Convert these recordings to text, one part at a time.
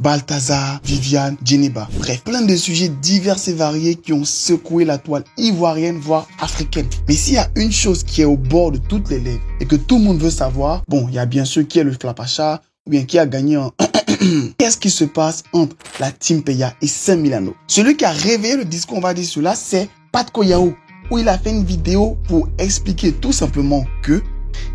Balthazar, Viviane, Djeneba. Bref, plein de sujets divers et variés qui ont secoué la toile ivoirienne, voire africaine. Mais s'il y a une chose qui est au bord de toutes les lèvres et que tout le monde veut savoir, bon, il y a bien sûr qui est le Flapacha ou bien qui a gagné en... Qu'est-ce qui se passe entre la Team Peya et Saint Milano? Celui qui a réveillé le discours, on va dire cela, c'est Patko Yao, où il a fait une vidéo pour expliquer tout simplement que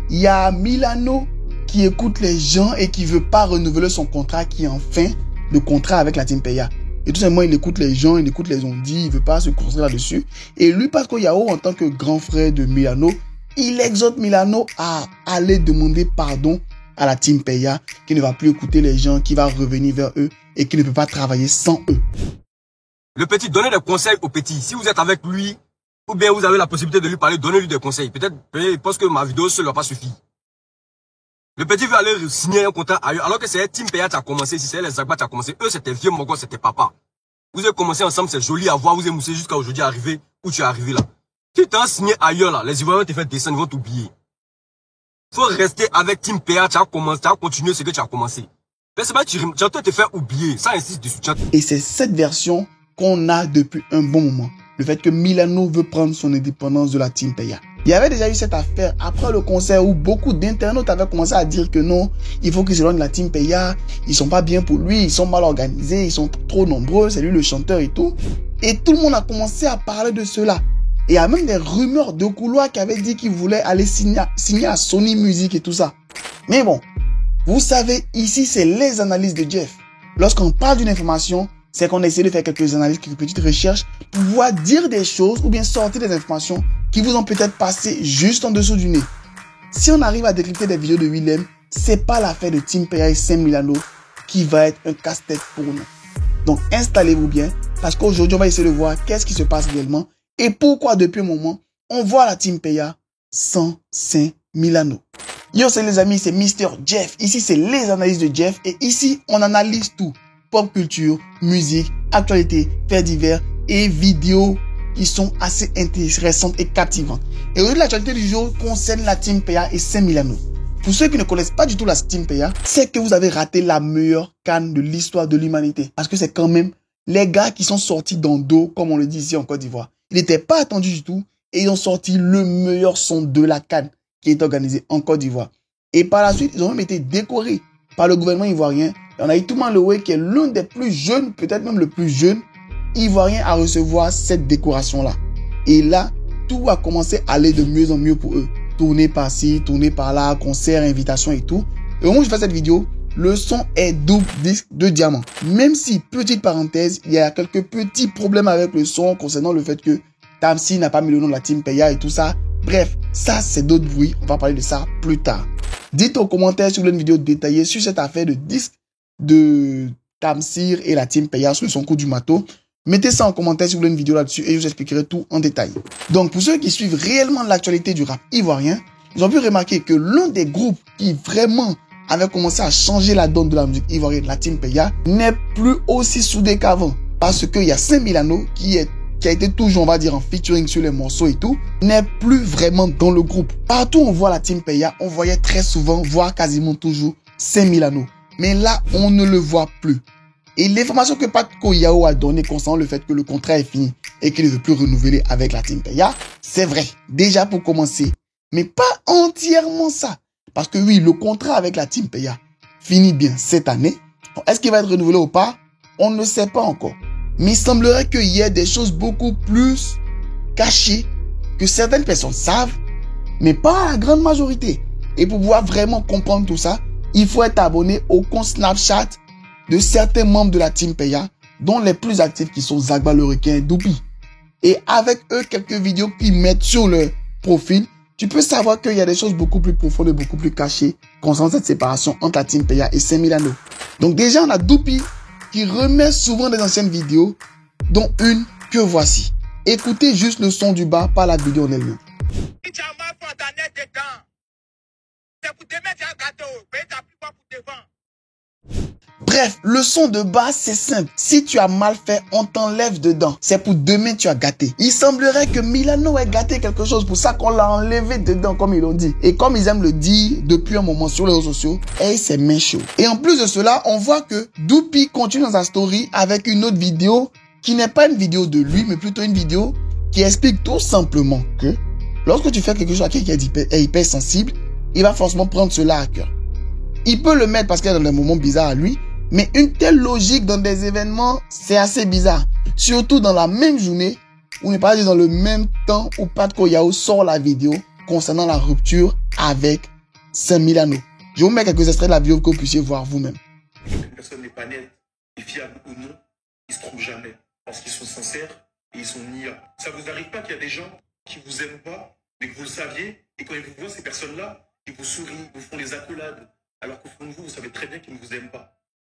il y a Milano qui écoute les gens et qui veut pas renouveler son contrat, qui est en fin de contrat avec la Team Peya. Et tout simplement, il écoute les gens, il écoute les ondits, il veut pas se concentrer là-dessus. Et lui, Patko Yao, en tant que grand frère de Milano, il exhorte Milano à aller demander pardon à la Team Peya, qui ne va plus écouter les gens, qui va revenir vers eux et qui ne peut pas travailler sans eux. Le petit, donnez des conseils au petit. Si vous êtes avec lui, ou bien vous avez la possibilité de lui parler, donnez-lui des conseils. Peut-être parce que ma vidéo seule n'a pas suffi. Le petit veut aller signer un contrat ailleurs, alors que c'est Team Peya qui a commencé. Si c'est les Zagba qui a commencé, eux c'était vieux Mogo, c'était papa. Vous avez commencé ensemble, c'est joli à voir, vous avez moussé jusqu'à aujourd'hui arrivé où tu es arrivé là. Si tu as signé ailleurs là, les Ivoiriens vont te faire descendre, ils vont t'oublier. Faut rester avec Team Peya, tu as commencé, tu as continué ce que tu as commencé. Mais c'est pas tu vas te faire oublier, ça insiste dessus. Et c'est cette version qu'on a depuis un bon moment. Le fait que Milano veut prendre son indépendance de la Team Peya. Il y avait déjà eu cette affaire après le concert où beaucoup d'internautes avaient commencé à dire que non, il faut qu'ils s'éloignent de la Team Peya, ils sont pas bien pour lui, ils sont mal organisés, ils sont trop nombreux, c'est lui le chanteur et tout. Et tout le monde a commencé à parler de cela. Et il y a même des rumeurs de couloir qui avaient dit qu'ils voulaient aller signer à Sony Music et tout ça. Mais bon, vous savez, ici c'est les analyses de Jeff. Lorsqu'on parle d'une information, c'est qu'on essaie de faire quelques analyses, quelques petites recherches pour pouvoir dire des choses ou bien sortir des informations qui vous ont peut-être passé juste en dessous du nez. Si on arrive à décrypter des vidéos de Willem, c'est pas l'affaire de Team Peya et Saint Milano qui va être un casse-tête pour nous. Donc installez-vous bien parce qu'aujourd'hui on va essayer de voir qu'est-ce qui se passe réellement et pourquoi depuis un moment on voit la Team Peya sans Saint Milano. Yo, c'est les amis, c'est Mister Jeff. Ici c'est les analyses de Jeff et ici on analyse tout. Pop culture, musique, actualité, faits divers et vidéos qui sont assez intéressantes et captivantes. Et aujourd'hui, l'actualité du jour concerne la Team Peya et Saint Milano. Pour ceux qui ne connaissent pas du tout la Team Peya, c'est que vous avez raté la meilleure CAN de l'histoire de l'humanité. Parce que c'est quand même les gars qui sont sortis dans dos, comme on le dit ici en Côte d'Ivoire. Ils n'étaient pas attendus du tout et ils ont sorti le meilleur son de la CAN qui est organisée en Côte d'Ivoire. Et par la suite, ils ont même été décorés par le gouvernement ivoirien. Et on a Itouma Lewe qui est l'un des plus jeunes, peut-être même le plus jeune ivoirien à recevoir cette décoration-là. Et là, tout a commencé à aller de mieux en mieux pour eux. Tourner par-ci, tourner par-là, concert, invitation et tout. Et au moment où je fais cette vidéo, le son est double disque de diamant. Même si, petite parenthèse, il y a quelques petits problèmes avec le son concernant le fait que Tamsi n'a pas mis le nom de la Team Peya et tout ça. Bref, ça c'est d'autres bruits. On va parler de ça plus tard. Dites en commentaire si vous voulez une vidéo détaillée sur cette affaire de disque de Tamsir et la Team Peya sur son coup du matos. Mettez ça en commentaire si vous voulez une vidéo là-dessus et je vous expliquerai tout en détail. Donc pour ceux qui suivent réellement l'actualité du rap ivoirien, ils ont pu remarquer que l'un des groupes qui vraiment avait commencé à changer la donne de la musique ivoirienne, la Team Peya, n'est plus aussi soudé qu'avant. Parce qu'il y a Saint Milano qui a été toujours, on va dire, en featuring sur les morceaux et tout, n'est plus vraiment dans le groupe. Partout où on voit la Team Peya, on voyait très souvent, voire quasiment toujours, Saint Milano. Mais là, on ne le voit plus. Et l'information que Patko Yao a donnée concernant le fait que le contrat est fini et qu'il ne veut plus renouveler avec la Team Peya, c'est vrai, déjà pour commencer. Mais pas entièrement ça. Parce que oui, le contrat avec la Team Peya finit bien cette année. Est-ce qu'il va être renouvelé ou pas? On ne sait pas encore. Mais il semblerait qu'il y ait des choses beaucoup plus cachées que certaines personnes savent, mais pas la grande majorité. Et pour pouvoir vraiment comprendre tout ça, il faut être abonné au compte Snapchat de certains membres de la Team Peya, dont les plus actifs qui sont Zagba le requin et Doupi. Et avec eux, quelques vidéos qu'ils mettent sur leur profil, tu peux savoir qu'il y a des choses beaucoup plus profondes et beaucoup plus cachées concernant cette séparation entre la Team Peya et Saint Milano. Donc déjà, on a Doupi qui remet souvent des anciennes vidéos, dont une que voici. Écoutez juste le son du bas, pas la vidéo en elle-même. Bref, leçon de base, c'est simple. Si tu as mal fait, on t'enlève dedans. C'est pour demain, tu as gâté. Il semblerait que Milano ait gâté quelque chose. Pour ça qu'on l'a enlevé dedans, comme ils l'ont dit. Et comme ils aiment le dire depuis un moment sur les réseaux sociaux, hey, c'est main chaud. Et en plus de cela, on voit que Doupi continue dans sa story avec une autre vidéo qui n'est pas une vidéo de lui, mais plutôt une vidéo qui explique tout simplement que lorsque tu fais quelque chose à quelqu'un qui est hyper sensible, il va forcément prendre cela à cœur. Il peut le mettre parce qu'il est dans des moments bizarres à lui, mais une telle logique dans des événements, c'est assez bizarre. Surtout dans la même journée, ou ne pas dire dans le même temps où Pat Koyao sort la vidéo concernant la rupture avec Saint Milano. Je vous mets quelques extraits de la vidéo que vous puissiez voir vous-même. Une personne n'est pas nette, et fiable ou non, ils se trouvent jamais. Parce qu'ils sont sincères et ils sont niais. Ça vous arrive pas qu'il y a des gens qui vous aiment pas, mais que vous le saviez, et quand ils vous voient, ces personnes-là, ils vous sourient, vous font des accolades, alors qu'au fond de vous, vous savez très bien qu'ils ne vous aiment pas.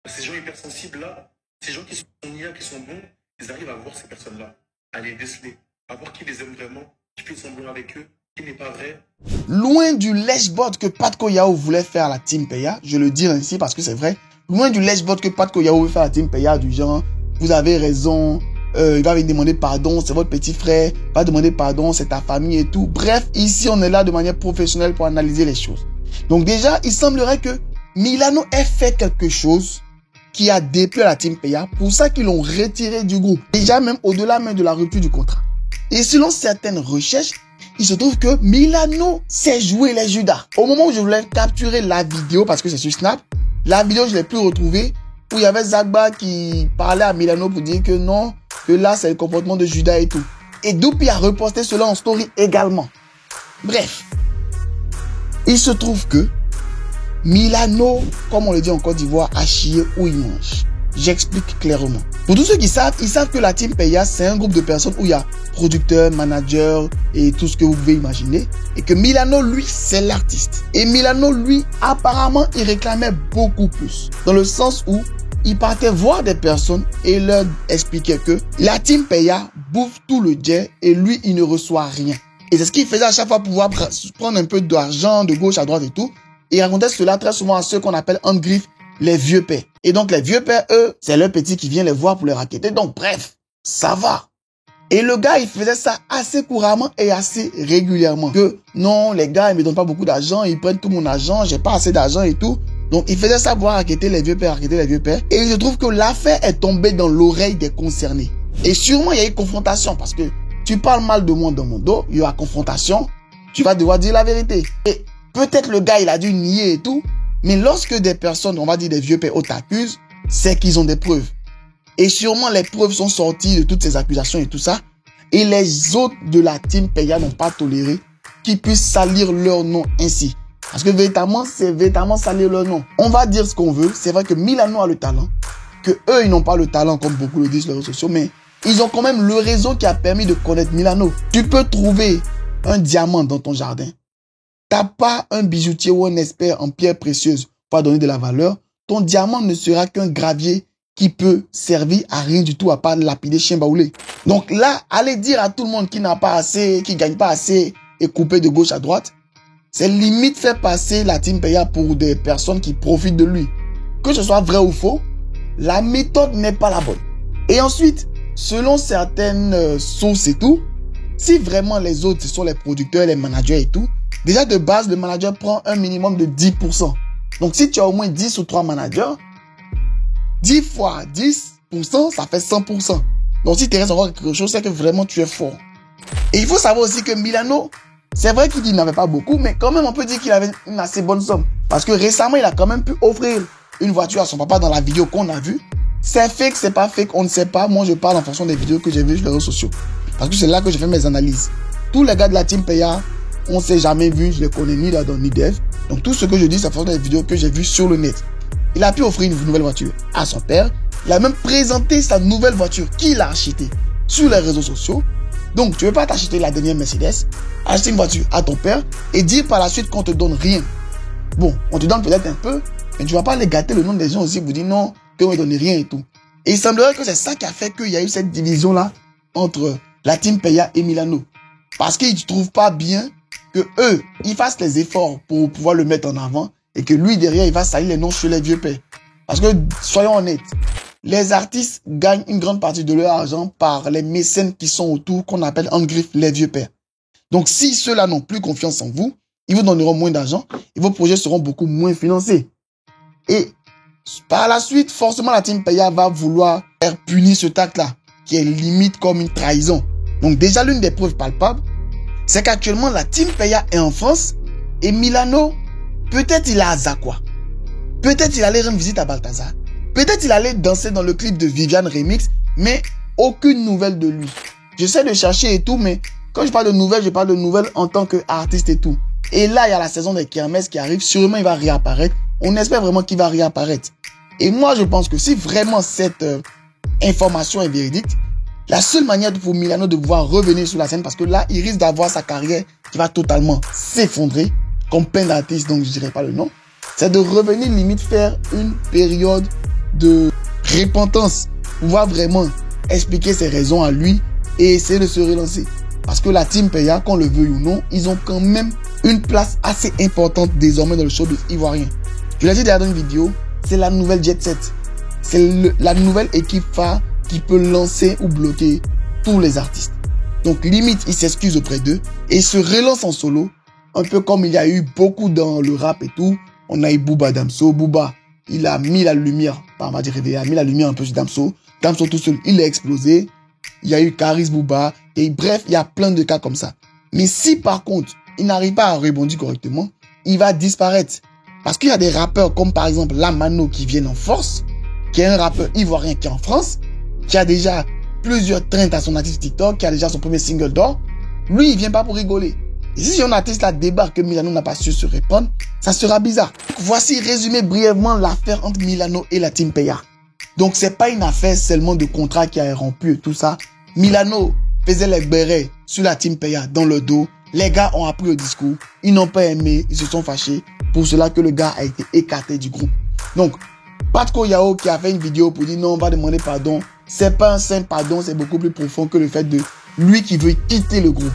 Ces gens hypersensibles-là, ces gens qui sont niais, qui sont bons, ils arrivent à voir ces personnes-là, à les déceler, à voir qui les aime vraiment, qui fait semblant avec eux, qui n'est pas vrai. Loin du lèche-bot que Pat Koyao voulait faire à la Team Peya, je le dis ainsi parce que c'est vrai, loin du lèche-bot que Pat Koyao veut faire à la Team Peya, du genre, vous avez raison, il va lui demander pardon, c'est votre petit frère, va demander pardon, c'est ta famille et tout. Bref, ici on est là de manière professionnelle pour analyser les choses. Donc déjà, il semblerait que Milano ait fait quelque chose qui a déplu à la Team Peya, pour ça qu'ils l'ont retiré du groupe. Déjà même au-delà même de la rupture du contrat. Et selon certaines recherches, il se trouve que Milano s'est joué les Judas. Au moment où je voulais capturer la vidéo, parce que c'est sur Snap, la vidéo je l'ai plus retrouvée, où il y avait Zagba qui parlait à Milano pour dire que non, que là c'est le comportement de Judas et tout. Et Doupi a reposté cela en story également. Bref, il se trouve que Milano, comme on le dit en Côte d'Ivoire, a chié où il mange. J'explique clairement. Pour tous ceux qui savent, ils savent que la Team Peya, c'est un groupe de personnes où il y a producteurs, managers et tout ce que vous pouvez imaginer. Et que Milano, lui, c'est l'artiste. Et Milano, lui, apparemment, il réclamait beaucoup plus. Dans le sens où il partait voir des personnes et leur expliquait que la Team Peya bouffe tout le jet et lui, il ne reçoit rien. Et c'est ce qu'il faisait à chaque fois pour pouvoir prendre un peu d'argent de gauche à droite et tout. Et il racontait cela très souvent à ceux qu'on appelle en griffe les vieux pères. Et donc les vieux pères, eux, c'est leur petit qui vient les voir pour les raqueter. Donc bref, ça va. Et le gars, il faisait ça assez couramment et assez régulièrement. Que non, les gars, ils me donnent pas beaucoup d'argent, ils prennent tout mon argent, j'ai pas assez d'argent et tout. Donc il faisait ça pour raqueter les vieux pères, raqueter les vieux pères. Et il se trouve que l'affaire est tombée dans l'oreille des concernés. Et sûrement, il y a eu confrontation parce que tu parles mal de moi dans mon dos, il y aura confrontation, tu vas devoir dire la vérité. Et peut-être le gars, il a dû nier et tout, mais lorsque des personnes, on va dire des vieux pères, t'accusent, c'est qu'ils ont des preuves. Et sûrement, les preuves sont sorties de toutes ces accusations et tout ça. Et les autres de la Team Peya n'ont pas toléré qu'ils puissent salir leur nom ainsi. Parce que véritablement, c'est véritablement salir leur nom. On va dire ce qu'on veut. C'est vrai que Milano a le talent. Que eux, ils n'ont pas le talent comme beaucoup le disent sur les réseaux sociaux. Mais ils ont quand même le réseau qui a permis de connaître Milano. Tu peux trouver un diamant dans ton jardin. T'as pas un bijoutier ou un expert en pierres précieuses pour donner de la valeur. Ton diamant ne sera qu'un gravier qui peut servir à rien du tout à part lapider chien baoulé. Donc là, allez dire à tout le monde qui n'a pas assez, qui gagne pas assez et couper de gauche à droite, c'est limite faire passer la Team Peya pour des personnes qui profitent de lui. Que ce soit vrai ou faux, la méthode n'est pas la bonne. Et ensuite, selon certaines sources et tout, si vraiment les autres, ce sont les producteurs, les managers et tout, déjà de base, le manager prend un minimum de 10%. Donc si tu as au moins 10 ou 3 managers, 10 fois 10%, ça fait 100%. Donc si tu restes encore quelque chose, c'est que vraiment tu es fort. Et il faut savoir aussi que Milano, c'est vrai qu'il n'avait pas beaucoup, mais quand même on peut dire qu'il avait une assez bonne somme. Parce que récemment, il a quand même pu offrir une voiture à son papa dans la vidéo qu'on a vue. C'est fake, c'est pas fake, on ne sait pas. Moi, je parle en fonction des vidéos que j'ai vues sur les réseaux sociaux. Parce que c'est là que j'ai fait mes analyses. Tous les gars de la Team Peya, on ne s'est jamais vu, je les connais ni là ni dev. Donc tout ce que je dis, c'est en fonction des vidéos que j'ai vues sur le net. Il a pu offrir une nouvelle voiture à son père. Il a même présenté sa nouvelle voiture qu'il a achetée sur les réseaux sociaux. Donc, tu ne veux pas t'acheter la dernière Mercedes, acheter une voiture à ton père et dire par la suite qu'on te donne rien. Bon, on te donne peut-être un peu, mais tu ne vas pas les gâter le nom des gens aussi pour dire non, qu'on ne donne rien et tout. Et il semblerait que c'est ça qui a fait qu'il y a eu cette division-là entre la Team Peya et Milano. Parce qu'ils ne trouvent pas bien que eux, ils fassent les efforts pour pouvoir le mettre en avant et que lui, derrière, il va salir les noms chez les vieux pères. Parce que, soyons honnêtes, les artistes gagnent une grande partie de leur argent par les mécènes qui sont autour, qu'on appelle en griffe les vieux pères. Donc, si ceux-là n'ont plus confiance en vous, ils vous donneront moins d'argent et vos projets seront beaucoup moins financés. Et par la suite, forcément, la Team Paya va vouloir faire punir ce acte-là, qui est limite comme une trahison. Donc déjà, l'une des preuves palpables, c'est qu'actuellement, la Team Paya est en France et Milano, peut-être il est à Zakwa. Peut-être il allait rendre visite à Balthazar. Peut-être il allait danser dans le clip de Viviane Remix, mais aucune nouvelle de lui. J'essaie de chercher et tout, mais quand je parle de nouvelles, je parle de nouvelles en tant qu'artiste et tout. Et là, il y a la saison des kermesses qui arrive. Sûrement, il va réapparaître. On espère vraiment qu'il va réapparaître. Et moi, je pense que si vraiment cette information est véridique, la seule manière pour Milano de pouvoir revenir sur la scène, parce que là, il risque d'avoir sa carrière qui va totalement s'effondrer, comme plein d'artistes, donc je dirais pas le nom, c'est de revenir limite faire une période de repentance, pouvoir vraiment expliquer ses raisons à lui et essayer de se relancer. Parce que la Team Paya, qu'on le veuille ou non, ils ont quand même une place assez importante désormais dans le show de ivoirien. Je l'ai dit dans une vidéo, c'est la nouvelle Jet Set. C'est la nouvelle équipe phare qui peut lancer ou bloquer tous les artistes. Donc limite, il s'excuse auprès d'eux et se relance en solo, un peu comme il y a eu beaucoup dans le rap et tout. On a eu Booba Damso. Booba, il a mis la lumière, on va dire, il a mis la lumière un peu sur Damso. Damso tout seul, il a explosé. Il y a eu Karis Booba. Et bref, il y a plein de cas comme ça. Mais si par contre, il n'arrive pas à rebondir correctement, il va disparaître. Parce qu'il y a des rappeurs comme par exemple Lamano qui viennent en force, qui est un rappeur ivoirien qui est en France, qui a déjà plusieurs trends à son actif TikTok, qui a déjà son premier single d'or. Lui, il vient pas pour rigoler. Et si un artiste là débarque que Milano n'a pas su se répondre, ça sera bizarre. Voici résumé brièvement l'affaire entre Milano et la Team Paya. Donc c'est pas une affaire seulement de contrat qui a rompu et tout ça. Milano faisait les bérets sur la Team Paya dans le dos. Les gars ont appris le discours, ils n'ont pas aimé, ils se sont fâchés. Pour cela que le gars a été écarté du groupe. Donc, Patko Yao qui a fait une vidéo pour dire non, on va demander pardon. C'est pas un simple pardon, c'est beaucoup plus profond que le fait de lui qui veut quitter le groupe.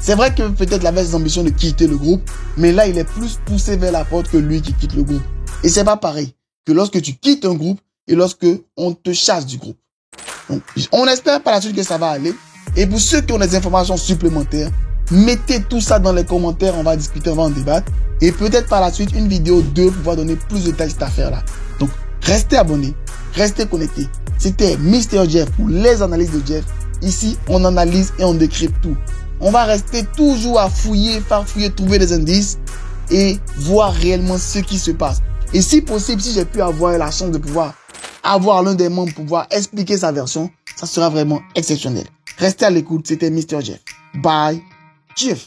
C'est vrai que peut-être il avait ses ambitions de quitter le groupe, mais là il est plus poussé vers la porte que lui qui quitte le groupe. Et c'est pas pareil que lorsque tu quittes un groupe et lorsque on te chasse du groupe. Donc, on espère par la suite que ça va aller. Et pour ceux qui ont des informations supplémentaires, mettez tout ça dans les commentaires, on va discuter, on va en débattre. Et peut-être par la suite, une vidéo 2 pour pouvoir donner plus de détails à cette affaire-là. Donc, restez abonnés, restez connectés. C'était Mr. Jeff pour les analyses de Jeff. Ici, on analyse et on décrypte tout. On va rester toujours à fouiller, farfouiller, trouver des indices et voir réellement ce qui se passe. Et si possible, si j'ai pu avoir la chance de pouvoir avoir l'un des membres pour pouvoir expliquer sa version, ça sera vraiment exceptionnel. Restez à l'écoute, c'était Mr. Jeff. Bye, Jeff.